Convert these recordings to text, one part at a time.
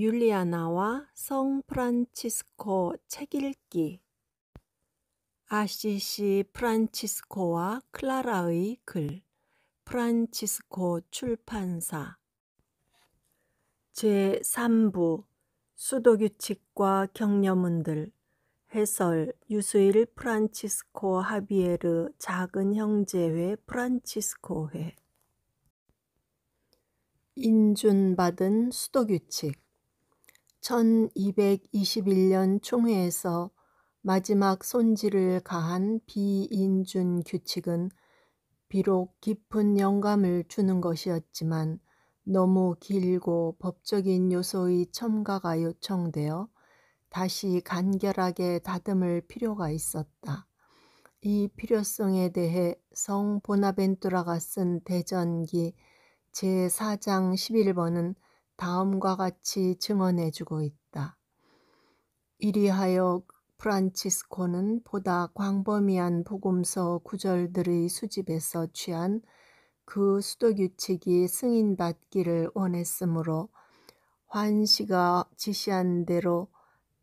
율리아나와 성 프란치스코 책 읽기. 아시시 프란치스코와 클라라의 글. 프란치스코 출판사. 제3부 수도규칙과 격려문들. 해설 유수일 프란치스코 하비에르 작은 형제회 프란치스코회. 인준받은 수도규칙. 1221년 총회에서 마지막 손질을 가한 비인준 규칙은 비록 깊은 영감을 주는 것이었지만 너무 길고 법적인 요소의 첨가가 요청되어 다시 간결하게 다듬을 필요가 있었다. 이 필요성에 대해 성 보나벤투라가 쓴 대전기 제4장 11번은 다음과 같이 증언해주고 있다. 이리하여 프란치스코는 보다 광범위한 복음서 구절들의 수집에서 취한 그 수도규칙이 승인받기를 원했으므로 환시가 지시한 대로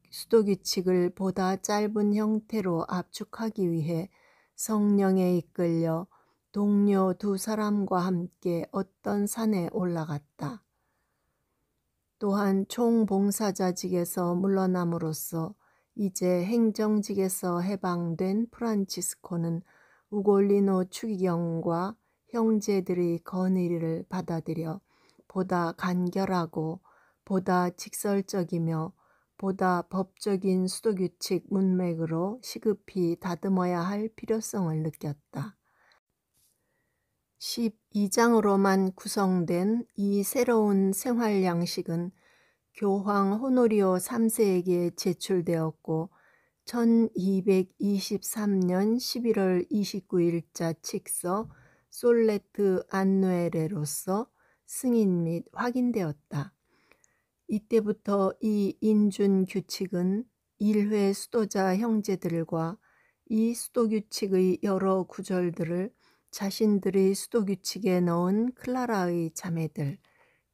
수도규칙을 보다 짧은 형태로 압축하기 위해 성령에 이끌려 동료 2사람과 함께 어떤 산에 올라갔다. 또한 총봉사자직에서 물러남으로써 이제 행정직에서 해방된 프란치스코는 우골리노 추기경과 형제들의 건의를 받아들여 보다 간결하고 보다 직설적이며 보다 법적인 수도규칙 문맥으로 시급히 다듬어야 할 필요성을 느꼈다. 12장으로만 구성된 이 새로운 생활 양식은 교황 호노리오 3세에게 제출되었고 1223년 11월 29일자 칙서 솔레트 안누에레로서 승인 및 확인되었다. 이때부터 이 인준 규칙은 일회 수도자 형제들과 이 수도규칙의 여러 구절들을 자신들의 수도규칙에 넣은 클라라의 자매들,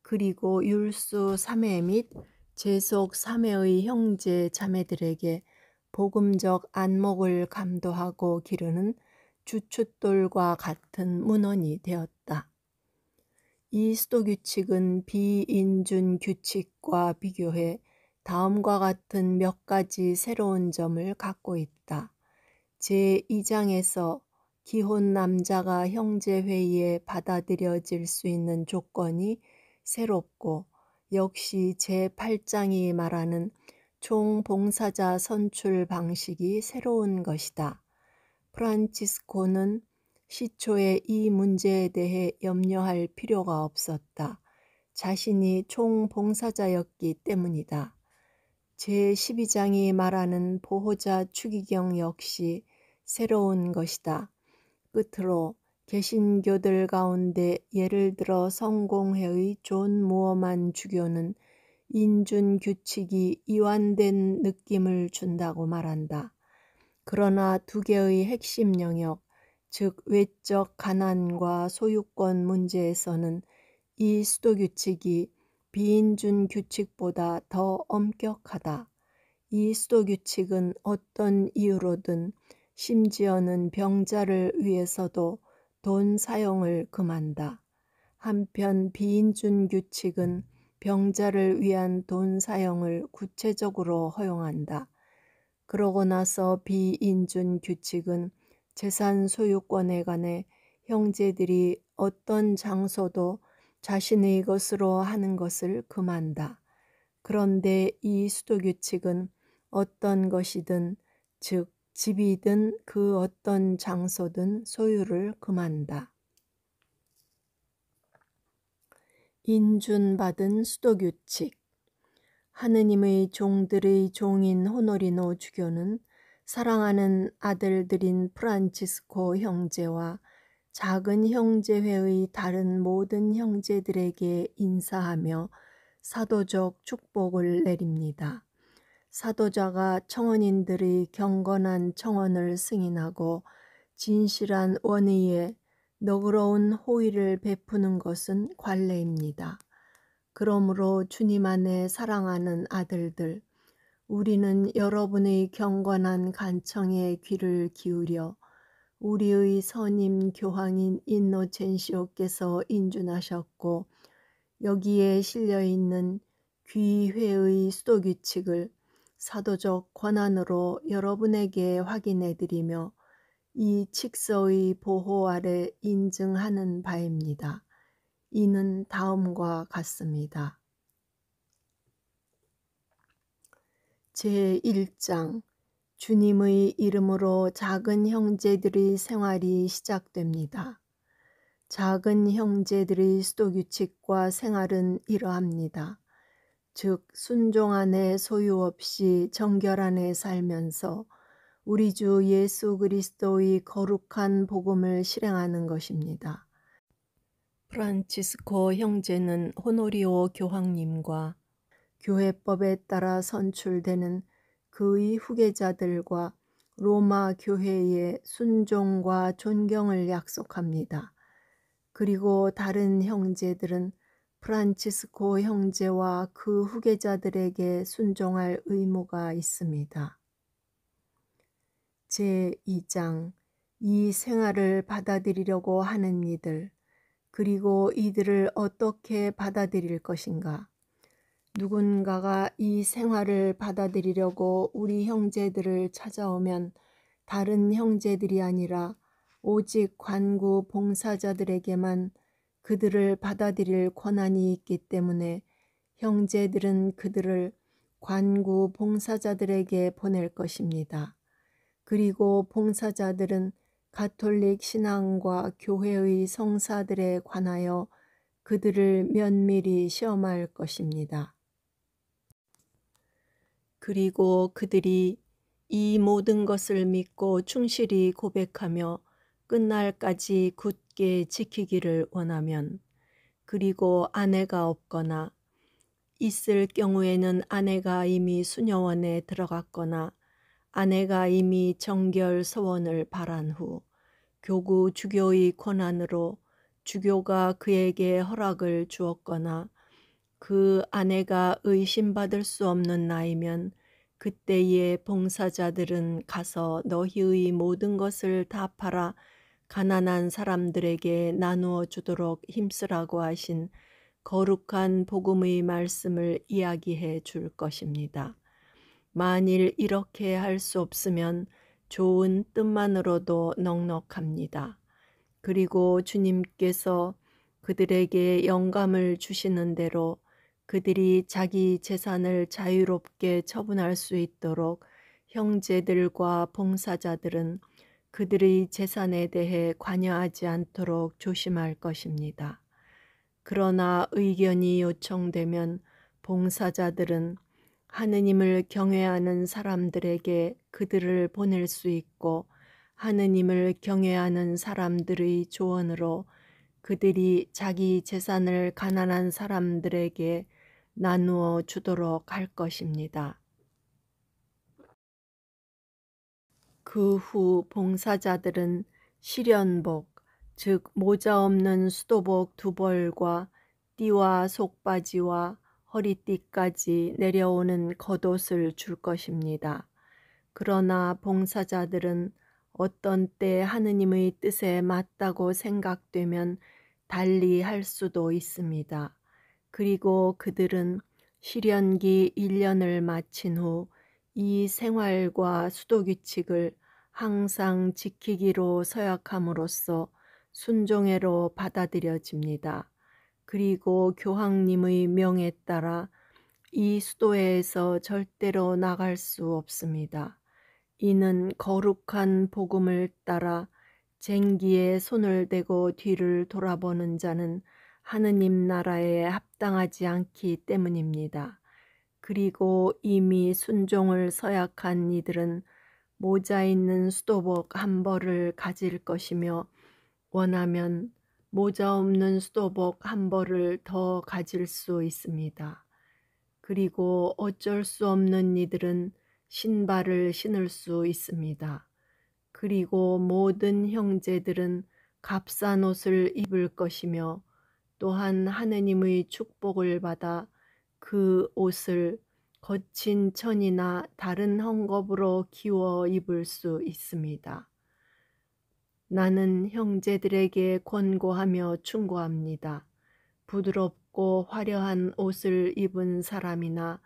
그리고 율수 3회 및 제속 3회의 형제 자매들에게 복음적 안목을 감도하고 기르는 주춧돌과 같은 문헌이 되었다. 이 수도규칙은 비인준 규칙과 비교해 다음과 같은 몇 가지 새로운 점을 갖고 있다. 제2장에서 기혼 남자가 형제회의에 받아들여질 수 있는 조건이 새롭고 역시 제8장이 말하는 총봉사자 선출 방식이 새로운 것이다. 프란치스코는 시초에 이 문제에 대해 염려할 필요가 없었다. 자신이 총봉사자였기 때문이다. 제12장이 말하는 보호자 추기경 역시 새로운 것이다. 끝으로 개신교들 가운데 예를 들어 성공회의 존 무어만 주교는 인준 규칙이 이완된 느낌을 준다고 말한다. 그러나 두 개의 핵심 영역, 즉 외적 가난과 소유권 문제에서는 이 수도규칙이 비인준 규칙보다 더 엄격하다. 이 수도규칙은 어떤 이유로든 심지어는 병자를 위해서도 돈 사용을 금한다. 한편 비인준 규칙은 병자를 위한 돈 사용을 구체적으로 허용한다. 그러고 나서 비인준 규칙은 재산 소유권에 관해 형제들이 어떤 장소도 자신의 것으로 하는 것을 금한다. 그런데 이 수도규칙은 어떤 것이든, 즉 집이든 그 어떤 장소든 소유를 금한다. 인준받은 수도규칙. 하느님의 종들의 종인 호노리노 주교는 사랑하는 아들들인 프란치스코 형제와 작은 형제회의 다른 모든 형제들에게 인사하며 사도적 축복을 내립니다. 사도자가 청원인들의 경건한 청원을 승인하고 진실한 원의에 너그러운 호의를 베푸는 것은 관례입니다. 그러므로 주님 안에 사랑하는 아들들, 우리는 여러분의 경건한 간청에 귀를 기울여 우리의 선임 교황인 인노첸시오께서 인준하셨고 여기에 실려있는 귀회의 수도규칙을 사도적 권한으로 여러분에게 확인해드리며 이 칙서의 보호 아래 인증하는 바입니다. 이는 다음과 같습니다. 제1장 주님의 이름으로 작은 형제들의 생활이 시작됩니다. 작은 형제들의 수도규칙과 생활은 이러합니다. 즉 순종 안에 소유 없이 정결 안에 살면서 우리 주 예수 그리스도의 거룩한 복음을 실행하는 것입니다. 프란치스코 형제는 호노리오 교황님과 교회법에 따라 선출되는 그의 후계자들과 로마 교회의 순종과 존경을 약속합니다. 그리고 다른 형제들은 프란치스코 형제와 그 후계자들에게 순종할 의무가 있습니다. 제2장 이 생활을 받아들이려고 하는 이들, 그리고 이들을 어떻게 받아들일 것인가? 누군가가 이 생활을 받아들이려고 우리 형제들을 찾아오면 다른 형제들이 아니라 오직 관구 봉사자들에게만 그들을 받아들일 권한이 있기 때문에 형제들은 그들을 관구 봉사자들에게 보낼 것입니다. 그리고 봉사자들은 가톨릭 신앙과 교회의 성사들에 관하여 그들을 면밀히 시험할 것입니다. 그리고 그들이 이 모든 것을 믿고 충실히 고백하며 끝날까지 굳게 지키기를 원하면, 그리고 아내가 없거나 있을 경우에는 아내가 이미 수녀원에 들어갔거나 아내가 이미 정결 서원을 발한 후 교구 주교의 권한으로 주교가 그에게 허락을 주었거나 그 아내가 의심받을 수 없는 나이면 그때의 봉사자들은 가서 너희의 모든 것을 다 팔아 가난한 사람들에게 나누어 주도록 힘쓰라고 하신 거룩한 복음의 말씀을 이야기해 줄 것입니다. 만일 이렇게 할 수 없으면 좋은 뜻만으로도 넉넉합니다. 그리고 주님께서 그들에게 영감을 주시는 대로 그들이 자기 재산을 자유롭게 처분할 수 있도록 형제들과 봉사자들은 그들의 재산에 대해 관여하지 않도록 조심할 것입니다. 그러나 의견이 요청되면 봉사자들은 하느님을 경외하는 사람들에게 그들을 보낼 수 있고 하느님을 경외하는 사람들의 조언으로 그들이 자기 재산을 가난한 사람들에게 나누어 주도록 할 것입니다. 그 후 봉사자들은 실연복, 즉 모자 없는 수도복 2벌과 띠와 속바지와 허리띠까지 내려오는 겉옷을 줄 것입니다. 그러나 봉사자들은 어떤 때 하느님의 뜻에 맞다고 생각되면 달리 할 수도 있습니다. 그리고 그들은 실연기 1년을 마친 후 이 생활과 수도규칙을 항상 지키기로 서약함으로써 순종회로 받아들여집니다. 그리고 교황님의 명에 따라 이 수도회에서 절대로 나갈 수 없습니다. 이는 거룩한 복음을 따라 쟁기에 손을 대고 뒤를 돌아보는 자는 하느님 나라에 합당하지 않기 때문입니다. 그리고 이미 순종을 서약한 이들은 모자 있는 수도복 1벌을 가질 것이며 원하면 모자 없는 수도복 1벌을 더 가질 수 있습니다. 그리고 어쩔 수 없는 이들은 신발을 신을 수 있습니다. 그리고 모든 형제들은 값싼 옷을 입을 것이며 또한 하느님의 축복을 받아 그 옷을 거친 천이나 다른 헝겊으로 기워 입을 수 있습니다. 나는 형제들에게 권고하며 충고합니다. 부드럽고 화려한 옷을 입은 사람이나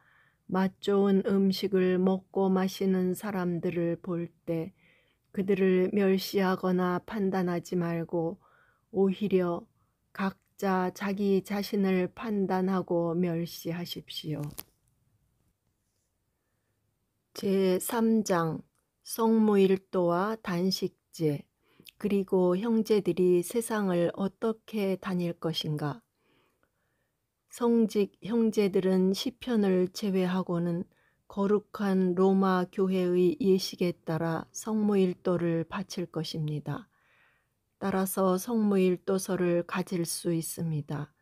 맛 좋은 음식을 먹고 마시는 사람들을 볼 때 그들을 멸시하거나 판단하지 말고 오히려 각자 자기 자신을 판단하고 멸시하십시오. 제3장 성무일도와 단식제 그리고 형제들이 세상을 어떻게 다닐 것인가. 성직 형제들은 시편을 제외하고는 거룩한 로마 교회의 예식에 따라 성무일도를 바칠 것입니다. 따라서 성무일도서를 가질 수 있습니다.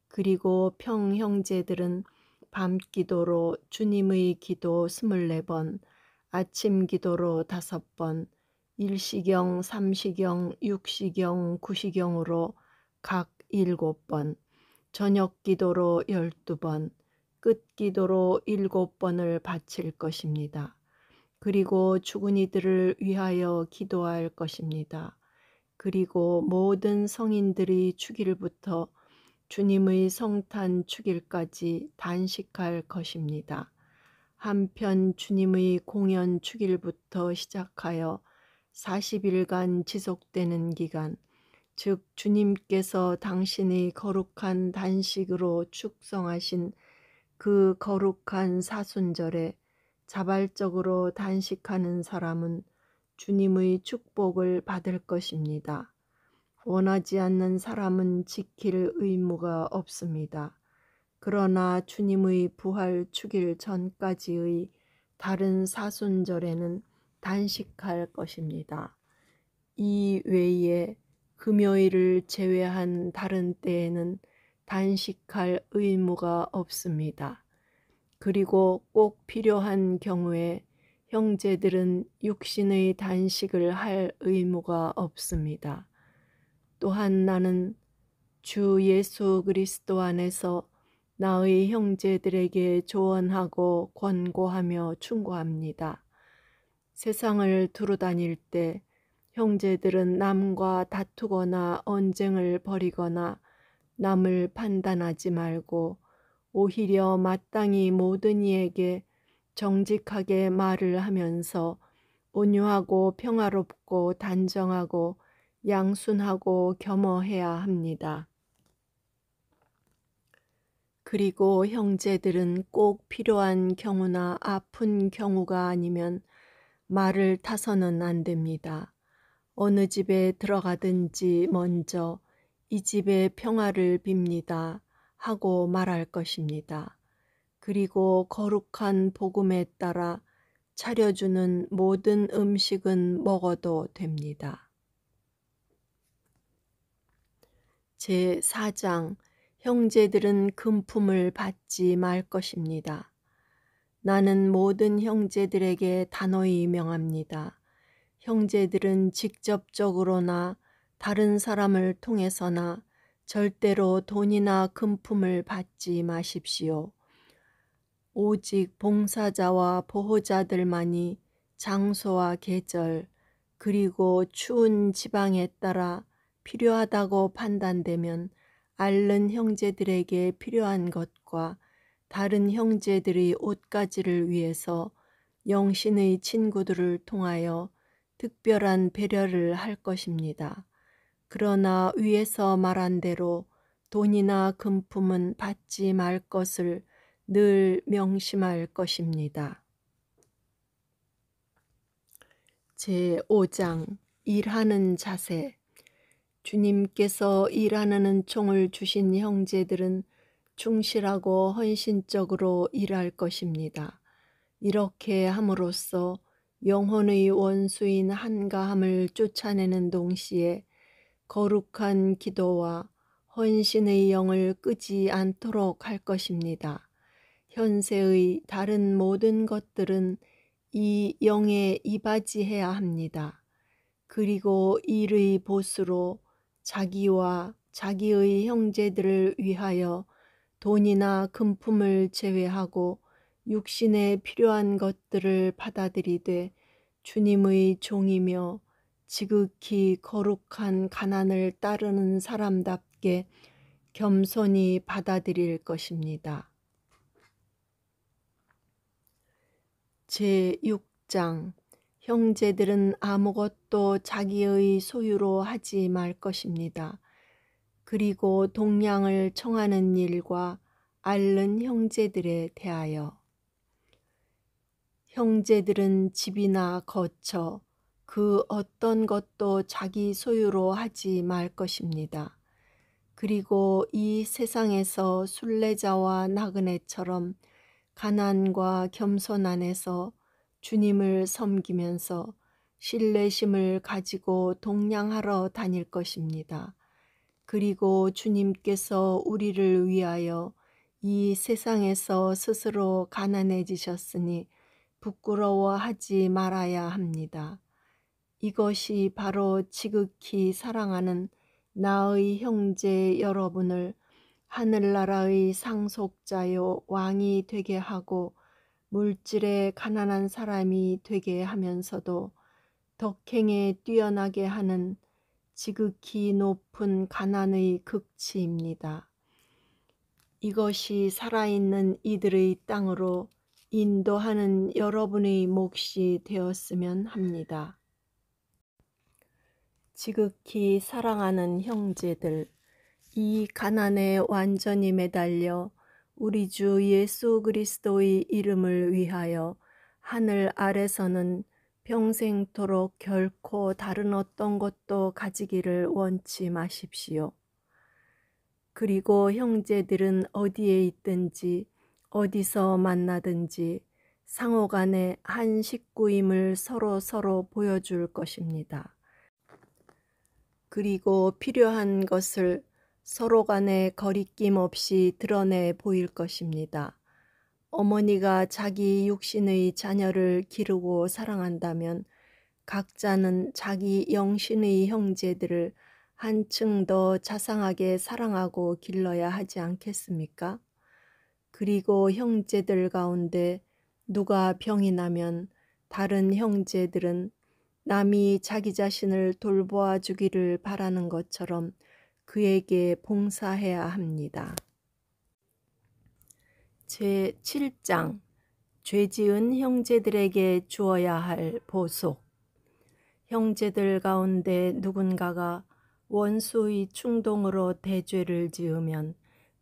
그리고 평형제들은 밤기도로 주님의 기도 24번, 아침 기도로 5번, 일시경, 삼시경, 육시경, 구시경으로 각 7번, 저녁 기도로 12번, 끝 기도로 7번을 바칠 것입니다. 그리고 죽은 이들을 위하여 기도할 것입니다. 그리고 모든 성인들이 주일부터 주님의 성탄 주일까지 단식할 것입니다. 한편 주님의 공연 주일부터 시작하여 40일간 지속되는 기간, 즉 주님께서 당신의 거룩한 단식으로 축성하신 그 거룩한 사순절에 자발적으로 단식하는 사람은 주님의 축복을 받을 것입니다. 원하지 않는 사람은 지킬 의무가 없습니다. 그러나 주님의 부활 축일 전까지의 다른 사순절에는 단식할 것입니다. 이 외에 금요일을 제외한 다른 때에는 단식할 의무가 없습니다. 그리고 꼭 필요한 경우에 형제들은 육신의 단식을 할 의무가 없습니다. 또한 나는 주 예수 그리스도 안에서 나의 형제들에게 조언하고 권고하며 충고합니다. 세상을 두루다닐 때 형제들은 남과 다투거나 언쟁을 벌이거나 남을 판단하지 말고 오히려 마땅히 모든 이에게 정직하게 말을 하면서 온유하고 평화롭고 단정하고 양순하고 겸허해야 합니다. 그리고 형제들은 꼭 필요한 경우나 아픈 경우가 아니면 말을 타서는 안 됩니다. 어느 집에 들어가든지 먼저 이 집에 평화를 빕니다 하고 말할 것입니다. 그리고 거룩한 복음에 따라 차려주는 모든 음식은 먹어도 됩니다. 제4장 형제들은 금품을 받지 말 것입니다. 나는 모든 형제들에게 단호히 명합니다. 형제들은 직접적으로나 다른 사람을 통해서나 절대로 돈이나 금품을 받지 마십시오. 오직 봉사자와 보호자들만이 장소와 계절 그리고 추운 지방에 따라 필요하다고 판단되면 앓는 형제들에게 필요한 것과 다른 형제들의 옷가지를 위해서 영신의 친구들을 통하여 특별한 배려를 할 것입니다. 그러나 위에서 말한 대로 돈이나 금품은 받지 말 것을 늘 명심할 것입니다. 제5장 일하는 자세 주님께서 일하는 은총을 주신 형제들은 충실하고 헌신적으로 일할 것입니다. 이렇게 함으로써 영혼의 원수인 한가함을 쫓아내는 동시에 거룩한 기도와 헌신의 영을 끄지 않도록 할 것입니다. 현세의 다른 모든 것들은 이 영에 이바지해야 합니다. 그리고 일의 보수로 자기와 자기의 형제들을 위하여 돈이나 금품을 제외하고 육신에 필요한 것들을 받아들이되 주님의 종이며 지극히 거룩한 가난을 따르는 사람답게 겸손히 받아들일 것입니다. 제6장 형제들은 아무것도 자기의 소유로 하지 말 것입니다. 그리고 동량을 청하는 일과 앓는 형제들에 대하여 형제들은 집이나 거처 그 어떤 것도 자기 소유로 하지 말 것입니다. 그리고 이 세상에서 순례자와 나그네처럼 가난과 겸손 안에서 주님을 섬기면서 신뢰심을 가지고 동량하러 다닐 것입니다. 그리고 주님께서 우리를 위하여 이 세상에서 스스로 가난해지셨으니 부끄러워하지 말아야 합니다. 이것이 바로 지극히 사랑하는 나의 형제 여러분을 하늘나라의 상속자요 왕이 되게 하고 물질에 가난한 사람이 되게 하면서도 덕행에 뛰어나게 하는 지극히 높은 가난의 극치입니다. 이것이 살아있는 이들의 땅으로 인도하는 여러분의 몫이 되었으면 합니다. 지극히 사랑하는 형제들, 이 가난에 완전히 매달려 우리 주 예수 그리스도의 이름을 위하여 하늘 아래서는 평생토록 결코 다른 어떤 것도 가지기를 원치 마십시오. 그리고 형제들은 어디에 있든지 어디서 만나든지 상호간에 한 식구임을 서로 보여줄 것입니다. 그리고 필요한 것을 서로 간에 거리낌 없이 드러내 보일 것입니다. 어머니가 자기 육신의 자녀를 기르고 사랑한다면 각자는 자기 영신의 형제들을 한층 더 자상하게 사랑하고 길러야 하지 않겠습니까? 그리고 형제들 가운데 누가 병이 나면 다른 형제들은 남이 자기 자신을 돌보아 주기를 바라는 것처럼 그에게 봉사해야 합니다. 제7장 죄지은 형제들에게 주어야 할 보속. 형제들 가운데 누군가가 원수의 충동으로 대죄를 지으면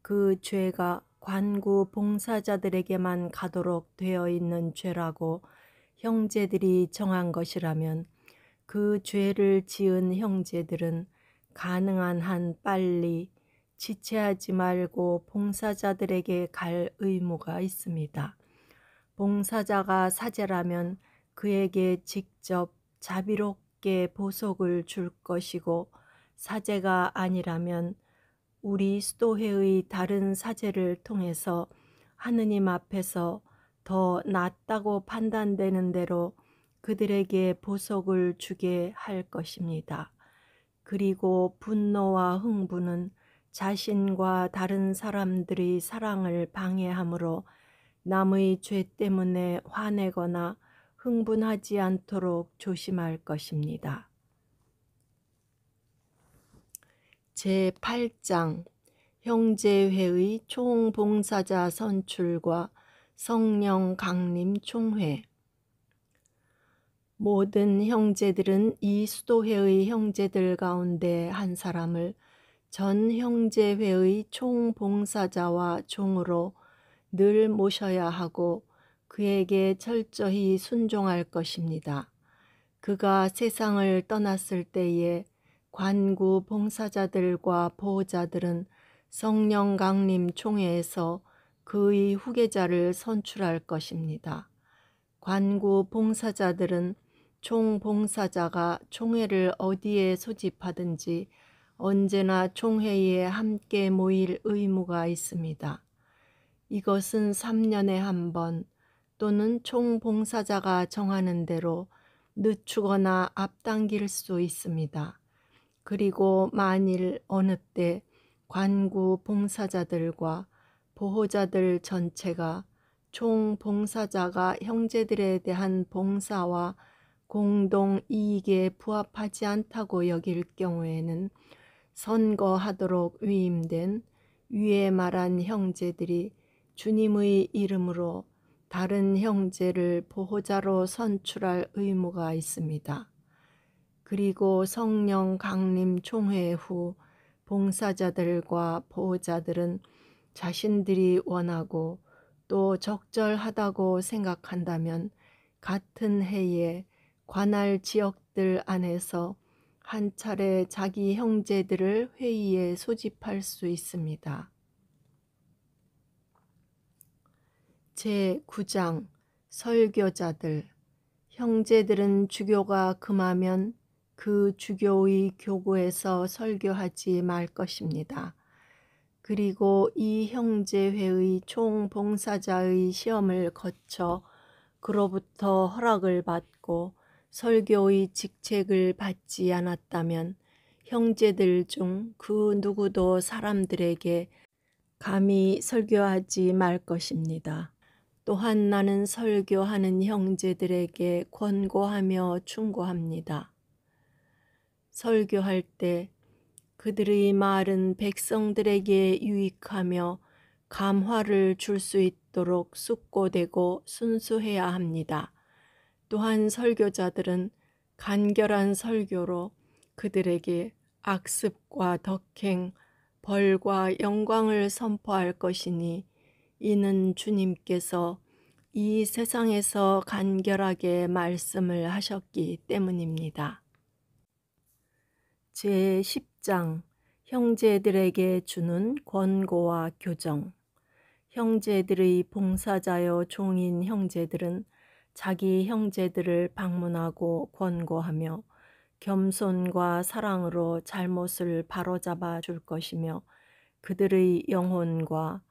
그 죄가 관구 봉사자들에게만 가도록 되어 있는 죄라고 형제들이 정한 것이라면 그 죄를 지은 형제들은 가능한 한 빨리 지체하지 말고 봉사자들에게 갈 의무가 있습니다. 봉사자가 사제라면 그에게 직접 자비롭게 보속을 줄 것이고 사제가 아니라면 우리 수도회의 다른 사제를 통해서 하느님 앞에서 더 낫다고 판단되는 대로 그들에게 보속을 주게 할 것입니다. 그리고 분노와 흥분은 자신과 다른 사람들의 사랑을 방해하므로 남의 죄 때문에 화내거나 흥분하지 않도록 조심할 것입니다. 제8장 형제회의 총봉사자 선출과 성령 강림 총회. 모든 형제들은 이 수도회의 형제들 가운데 한 사람을 전 형제회의 총봉사자와 종으로 늘 모셔야 하고 그에게 철저히 순종할 것입니다. 그가 세상을 떠났을 때에 관구 봉사자들과 보호자들은 성령 강림 총회에서 그의 후계자를 선출할 것입니다. 관구 봉사자들은 총봉사자가 총회를 어디에 소집하든지 언제나 총회에 함께 모일 의무가 있습니다. 이것은 3년에 한 번 또는 총봉사자가 정하는 대로 늦추거나 앞당길 수 있습니다. 그리고 만일 어느 때 관구 봉사자들과 보호자들 전체가 총 봉사자가 형제들에 대한 봉사와 공동 이익에 부합하지 않다고 여길 경우에는 선거하도록 위임된 위에 말한 형제들이 주님의 이름으로 다른 형제를 보호자로 선출할 의무가 있습니다. 그리고 성령 강림 총회 후 봉사자들과 보호자들은 자신들이 원하고 또 적절하다고 생각한다면 같은 해에 관할 지역들 안에서 한 차례 자기 형제들을 회의에 소집할 수 있습니다. 제9장 설교자들. 형제들은 주교가 금하면 그 주교의 교구에서 설교하지 말 것입니다. 그리고 이 형제회의 총봉사자의 시험을 거쳐 그로부터 허락을 받고 설교의 직책을 받지 않았다면 형제들 중 그 누구도 사람들에게 감히 설교하지 말 것입니다. 또한 나는 설교하는 형제들에게 권고하며 충고합니다. 설교할 때 그들의 말은 백성들에게 유익하며 감화를 줄 수 있도록 숙고되고 순수해야 합니다. 또한 설교자들은 간결한 설교로 그들에게 악습과 덕행, 벌과 영광을 선포할 것이니 이는 주님께서 이 세상에서 간결하게 말씀을 하셨기 때문입니다. 제10장 형제들에게 주는 권고와 교정. 형제들의 봉사자여 종인 형제들은 자기 형제들을 방문하고 권고하며 겸손과 사랑으로 잘못을 바로잡아 줄 것이며 그들의 영혼과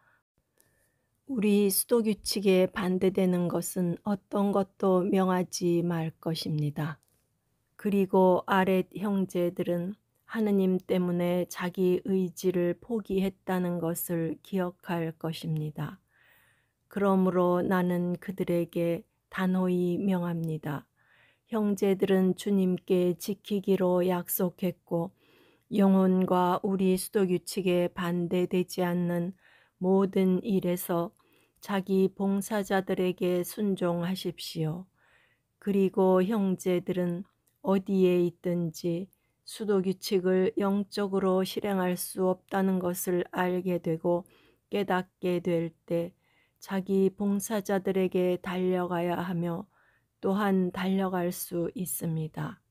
우리 수도규칙에 반대되는 것은 어떤 것도 명하지 말 것입니다. 그리고 아랫 형제들은 하느님 때문에 자기 의지를 포기했다는 것을 기억할 것입니다. 그러므로 나는 그들에게 단호히 명합니다. 형제들은 주님께 지키기로 약속했고 영혼과 우리 수도규칙에 반대되지 않는 모든 일에서 자기 봉사자들에게 순종하십시오. 그리고 형제들은 어디에 있든지 수도규칙을 영적으로 실행할 수 없다는 것을 알게 되고 깨닫게 될 때 자기 봉사자들에게 달려가야 하며 또한 달려갈 수 있습니다.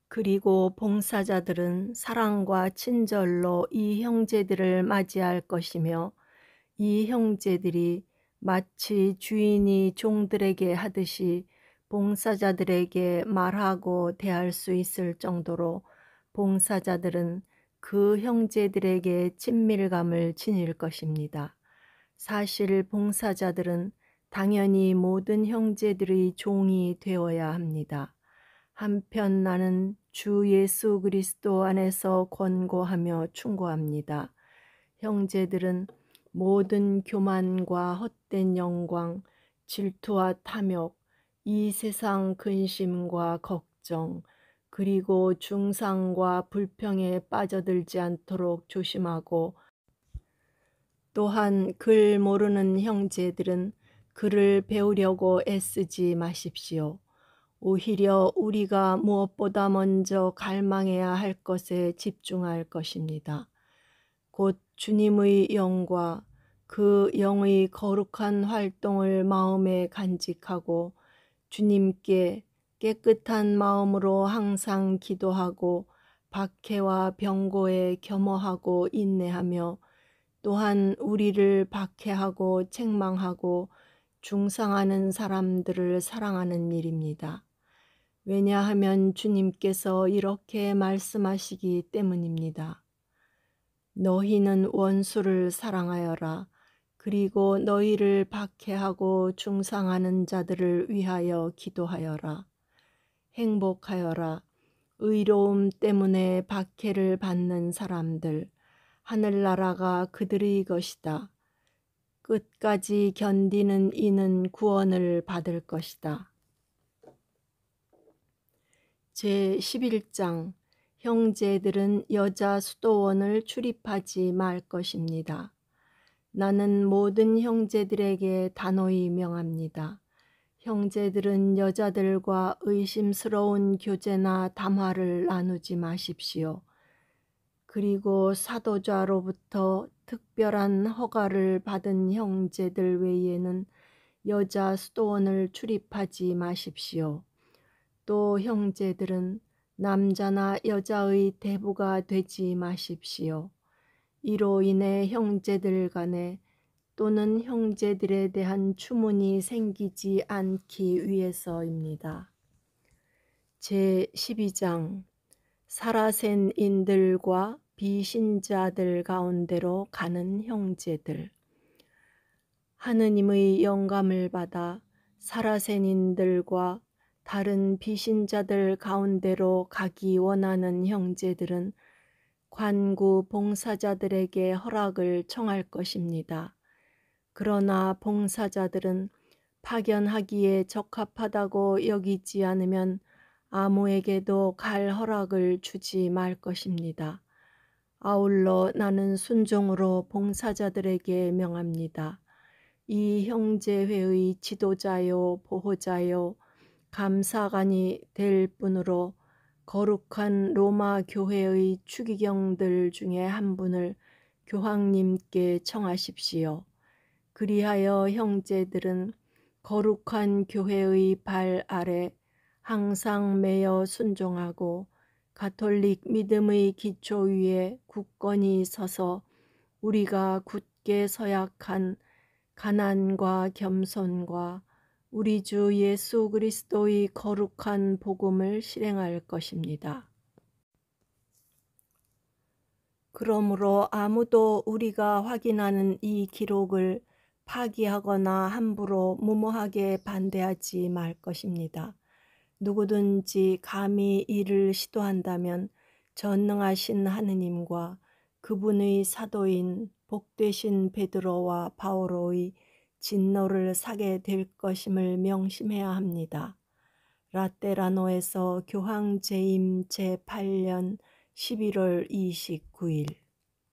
그리고 봉사자들은 사랑과 친절로 이 형제들을 맞이할 것이며 이 형제들이 마치 주인이 종들에게 하듯이 봉사자들에게 말하고 대할 수 있을 정도로 봉사자들은 그 형제들에게 친밀감을 지닐 것입니다. 사실 봉사자들은 당연히 모든 형제들의 종이 되어야 합니다. 한편 나는 주 예수 그리스도 안에서 권고하며 충고합니다. 형제들은 모든 교만과 헛된 영광, 질투와 탐욕, 이 세상 근심과 걱정, 그리고 중상과 불평에 빠져들지 않도록 조심하고 또한 글 모르는 형제들은 글을 배우려고 애쓰지 마십시오. 오히려 우리가 무엇보다 먼저 갈망해야 할 것에 집중할 것입니다. 곧 주님의 영과 그 영의 거룩한 활동을 마음에 간직하고 주님께 깨끗한 마음으로 항상 기도하고 박해와 병고에 겸허하고 인내하며 또한 우리를 박해하고 책망하고 중상하는 사람들을 사랑하는 일입니다. 왜냐하면 주님께서 이렇게 말씀하시기 때문입니다. 너희는 원수를 사랑하여라. 그리고 너희를 박해하고 중상하는 자들을 위하여 기도하여라. 행복하여라. 의로움 때문에 박해를 받는 사람들, 하늘나라가 그들의 것이다. 끝까지 견디는 이는 구원을 받을 것이다. 제11장 형제들은 여자 수도원을 출입하지 말 것입니다. 나는 모든 형제들에게 단호히 명합니다. 형제들은 여자들과 의심스러운 교제나 담화를 나누지 마십시오. 그리고 사도자로부터 특별한 허가를 받은 형제들 외에는 여자 수도원을 출입하지 마십시오. 또 형제들은 남자나 여자의 대부가 되지 마십시오. 이로 인해 형제들 간에 또는 형제들에 대한 추문이 생기지 않기 위해서입니다. 제12장 사라센인들과 비신자들 가운데로 가는 형제들. 하느님의 영감을 받아 사라센인들과 다른 비신자들 가운데로 가기 원하는 형제들은 관구 봉사자들에게 허락을 청할 것입니다. 그러나 봉사자들은 파견하기에 적합하다고 여기지 않으면 아무에게도 갈 허락을 주지 말 것입니다. 아울러 나는 순종으로 봉사자들에게 명합니다. 이 형제회의 지도자요 보호자요 감사관이 될 뿐으로 거룩한 로마 교회의 추기경들 중에 한 분을 교황님께 청하십시오. 그리하여 형제들은 거룩한 교회의 발 아래 항상 매여 순종하고 가톨릭 믿음의 기초 위에 굳건히 서서 우리가 굳게 서약한 가난과 겸손과 우리 주 예수 그리스도의 거룩한 복음을 실행할 것입니다. 그러므로 아무도 우리가 확인하는 이 기록을 파기하거나 함부로 무모하게 반대하지 말 것입니다. 누구든지 감히 이를 시도한다면 전능하신 하느님과 그분의 사도인 복되신 베드로와 바오로의 진노를 사게 될 것임을 명심해야 합니다. 라테라노에서 교황 재임 제8년 11월 29일